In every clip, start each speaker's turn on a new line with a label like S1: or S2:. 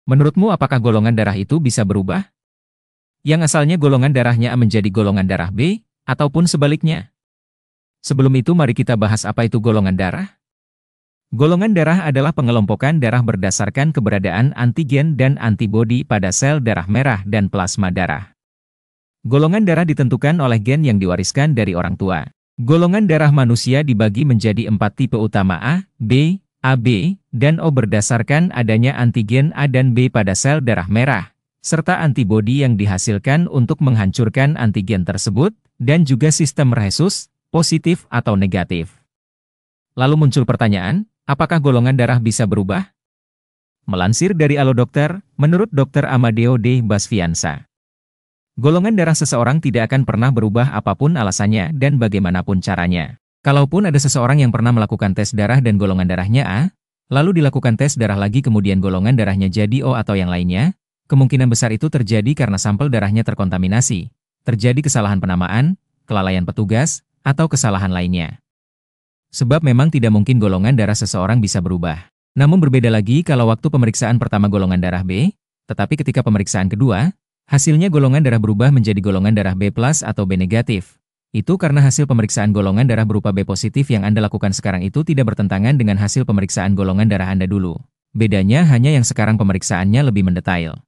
S1: Menurutmu apakah golongan darah itu bisa berubah? Yang asalnya golongan darahnya A menjadi golongan darah B, ataupun sebaliknya? Sebelum itu mari kita bahas apa itu golongan darah. Golongan darah adalah pengelompokan darah berdasarkan keberadaan antigen dan antibodi pada sel darah merah dan plasma darah. Golongan darah ditentukan oleh gen yang diwariskan dari orang tua. Golongan darah manusia dibagi menjadi 4 tipe utama A, B, AB, dan O berdasarkan adanya antigen A dan B pada sel darah merah, serta antibodi yang dihasilkan untuk menghancurkan antigen tersebut, dan juga sistem rhesus, positif atau negatif. Lalu muncul pertanyaan, apakah golongan darah bisa berubah? Melansir dari Alo Dokter, menurut Dr. Amadeo D. Basfiansa, golongan darah seseorang tidak akan pernah berubah apapun alasannya dan bagaimanapun caranya. Kalaupun ada seseorang yang pernah melakukan tes darah dan golongan darahnya A, lalu dilakukan tes darah lagi kemudian golongan darahnya jadi O atau yang lainnya, kemungkinan besar itu terjadi karena sampel darahnya terkontaminasi, terjadi kesalahan penamaan, kelalaian petugas, atau kesalahan lainnya. Sebab memang tidak mungkin golongan darah seseorang bisa berubah. Namun berbeda lagi kalau waktu pemeriksaan pertama golongan darah B, tetapi ketika pemeriksaan kedua, hasilnya golongan darah berubah menjadi golongan darah B+ atau B negatif. Itu karena hasil pemeriksaan golongan darah berupa B positif yang Anda lakukan sekarang itu tidak bertentangan dengan hasil pemeriksaan golongan darah Anda dulu. Bedanya hanya yang sekarang pemeriksaannya lebih mendetail.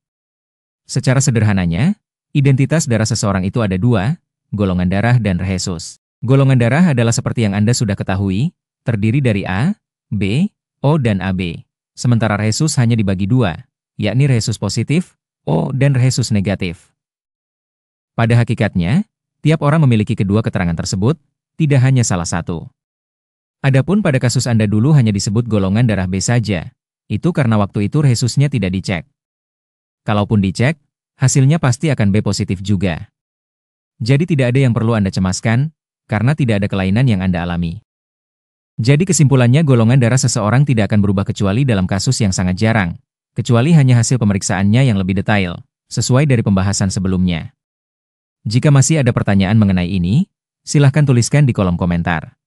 S1: Secara sederhananya, identitas darah seseorang itu ada dua, golongan darah dan rhesus. Golongan darah adalah seperti yang Anda sudah ketahui, terdiri dari A, B, O dan AB. Sementara rhesus hanya dibagi dua, yakni rhesus positif, O dan rhesus negatif. Pada hakikatnya, tiap orang memiliki kedua keterangan tersebut, tidak hanya salah satu. Adapun pada kasus Anda dulu hanya disebut golongan darah B saja, itu karena waktu itu rhesusnya tidak dicek. Kalaupun dicek, hasilnya pasti akan B positif juga. Jadi tidak ada yang perlu Anda cemaskan, karena tidak ada kelainan yang Anda alami. Jadi kesimpulannya golongan darah seseorang tidak akan berubah kecuali dalam kasus yang sangat jarang, kecuali hanya hasil pemeriksaannya yang lebih detail, sesuai dari pembahasan sebelumnya. Jika masih ada pertanyaan mengenai ini, silahkan tuliskan di kolom komentar.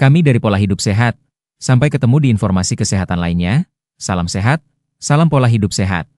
S1: Kami dari Pola Hidup Sehat, sampai ketemu di informasi kesehatan lainnya, salam sehat, salam pola hidup sehat.